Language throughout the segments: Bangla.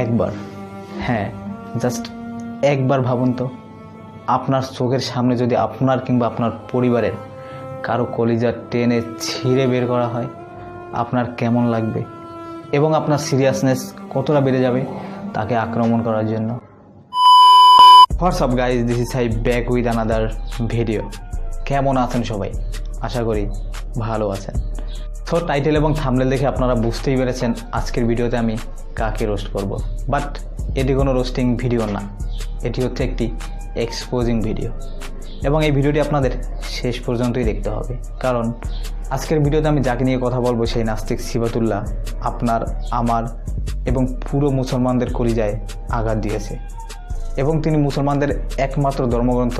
একবার, হ্যাঁ জাস্ট একবার ভাবুন তো, আপনার চোখের সামনে যদি আপনার কিংবা আপনার পরিবারের কারো কলিজা টেনে ছিঁড়ে বের করা হয়, আপনার কেমন লাগবে এবং আপনার সিরিয়াসনেস কতটা বেড়ে যাবে তাকে আক্রমণ করার জন্য। WhatsApp guys, this is Sai back with another video. কেমন আছেন সবাই? আশা করি ভালো আছেন। তো টাইটেল এবং থাম্বনেল দেখে আপনারা বুঝতেই পেরেছেন আজকের ভিডিওতে আমি কাকে রোস্ট করব। বাট এটি কোনো রোস্টিং ভিডিও না, এটি হচ্ছে একটি এক্সপোজিং ভিডিও এবং এই ভিডিওটি আপনাদের শেষ পর্যন্তই দেখতে হবে, কারণ আজকের ভিডিওতে আমি যাকে নিয়ে কথা বলবো সেই নাস্তিক সিবাতুল্লাহ আপনার, আমার এবং পুরো মুসলমানদের কলিজায় আঘাত দিয়েছে এবং তিনি মুসলমানদের একমাত্র ধর্মগ্রন্থ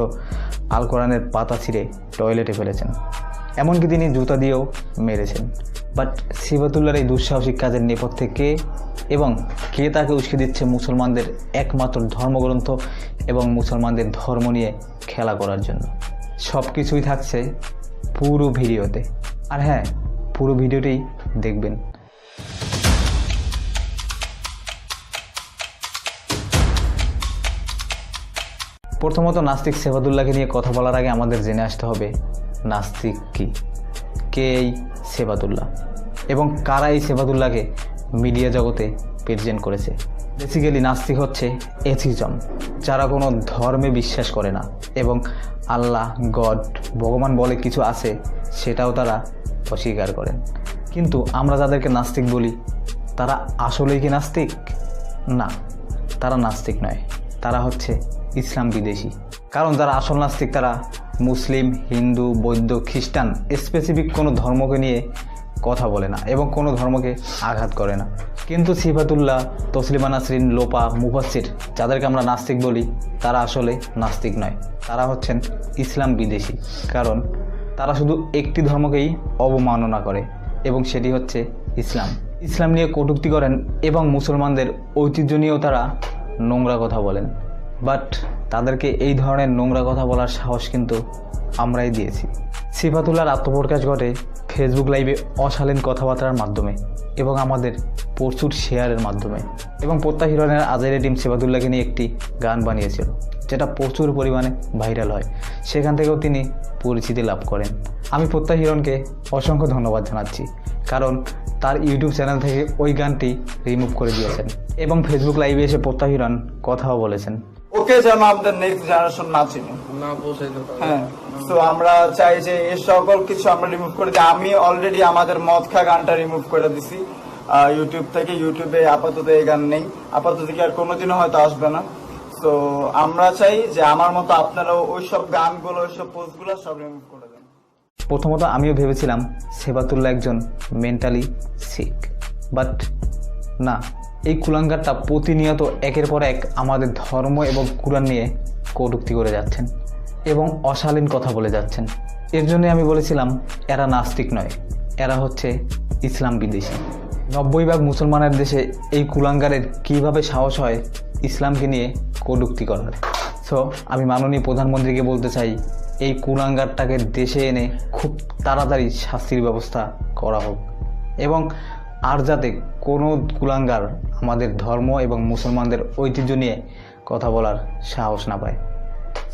আল কোরআনের পাতা ছিঁড়ে টয়লেটে ফেলেছেন, এমনকি তিনি জুতা দিয়েও মেরেছেন। বাট সিবাতুল্লাহর এই দুঃসাহসিক কাজের নেপথ্যে কে এবং কে তাকে উস্কে দিচ্ছে মুসলমানদের একমাত্র ধর্মগ্রন্থ এবং মুসলমানদের ধর্ম নিয়ে খেলা করার জন্য, সব কিছুই থাকছে পুরো ভিডিওতে। আর হ্যাঁ, পুরো ভিডিওটি দেখবেন। প্রথমত নাস্তিক সেবাতুল্লাহকে নিয়ে কথা বলার আগে আমাদের জেনে আসতে হবে নাস্তিক কি, কে এই সেবাতুল্লাহ এবং কারা এই সেবাতুল্লাহকে মিডিয়া জগতে প্রেজেন্ট করেছে। বেসিক্যালি নাস্তিক হচ্ছে এথিজম, যারা কোনো ধর্মে বিশ্বাস করে না এবং আল্লাহ, গড, ভগবান বলে কিছু আছে সেটাও তারা অস্বীকার করেন। কিন্তু আমরা যাদেরকে নাস্তিক বলি তারা আসলেই কি নাস্তিক? না, তারা নাস্তিক নয়, তারা হচ্ছে ইসলাম বিদেশি। কারণ যারা আসল নাস্তিক তারা মুসলিম, হিন্দু, বৌদ্ধ, খ্রিস্টান স্পেসিফিক কোনো ধর্মকে নিয়ে কথা বলে না এবং কোনো ধর্মকে আঘাত করে না। কিন্তু সিফাতুল্লাহ, তসলিমা নাসরিন, লোপা, মুফাসসির যাদেরকে আমরা নাস্তিক বলি তারা আসলে নাস্তিক নয়, তারা হচ্ছেন ইসলাম বিদেশি। কারণ তারা শুধু একটি ধর্মকেই অবমাননা করে এবং সেটি হচ্ছে ইসলাম। ইসলাম নিয়ে কটূক্তি করেন এবং মুসলমানদের ঐতিহ্য নিয়েও তারা নোংরা কথা বলেন। বাট তাদেরকে এই ধরনের নোংরা কথা বলার সাহস কিন্তু আমরাই দিয়েছি। সিফাতুল্লাহর আত্মপ্রকাশ ঘটে ফেসবুক লাইভে অশালীন কথাবার্তার মাধ্যমে এবং আমাদের প্রচুর শেয়ারের মাধ্যমে, এবং প্রত্যাহিরণের আজের টিম সিফাতুল্লাহকে নিয়ে একটি গান বানিয়েছিল যেটা প্রচুর পরিমাণে ভাইরাল হয়, সেখান থেকেও তিনি পরিচিতি লাভ করেন। আমি প্রত্যাহিরণকে অসংখ্য ধন্যবাদ জানাচ্ছি, কারণ তার ইউটিউব চ্যানেল থেকে ওই গানটি রিমুভ করে দিয়েছেন এবং ফেসবুক লাইভে এসে প্রত্যাহিরণ কথাও বলেছেন। ওকে যেন আমাদের নেক্সট জেনারেশন না চিনি, হ্যাঁ। তো আমরা চাই যে এই সকল কিছু আমরা রিমুভ করে দিই। আমি অলরেডি আমাদের মদ খা গানটা রিমুভ করে দিছি ইউটিউব থেকে। ইউটিউবে আপাতত এই গান নেই, আপাতত কি আর কোনোদিনও হয়তো আসবে না। তো আমরা চাই যে আমার মতো আপনারাও ওইসব গানগুলো, ওইসব পোস্টগুলো সব রিমুভ করে দেন। প্রথমত আমিও ভেবেছিলাম সেবাতুল্লাহ একজন মেন্টালি সিক, বাট না, এই কুলাঙ্গারটা প্রতিনিয়ত একের পর এক আমাদের ধর্ম এবং কুরআন নিয়ে কটূক্তি করে যাচ্ছেন এবং অশালীন কথা বলে যাচ্ছেন। এর জন্যই আমি বলেছিলাম এরা নাস্তিক নয়, এরা হচ্ছে ইসলাম বিদেশি। 90% মুসলমানের দেশে এই কুলাঙ্গারের কীভাবে সাহস হয় ইসলামকে নিয়ে কটূক্তি করার। সো আমি মাননীয় প্রধানমন্ত্রীকে বলতে চাই এই কুলাঙ্গারটাকে দেশে এনে খুব তাড়াতাড়ি শাস্তির ব্যবস্থা করা হোক এবং আর যাতে কোনো কুলাঙ্গার আমাদের ধর্ম এবং মুসলমানদের ঐতিহ্য নিয়ে কথা বলার সাহস না পায়।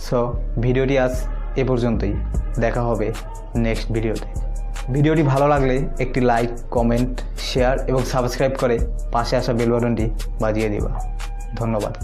সো ভিডিওটি আজ এ পর্যন্তই, দেখা হবে নেক্সট ভিডিওতে। ভিডিওটি ভালো লাগলে একটি লাইক, কমেন্ট, শেয়ার এবং সাবস্ক্রাইব করে পাশে আসা বেল বাটনটি বাজিয়ে দিবা। ধন্যবাদ।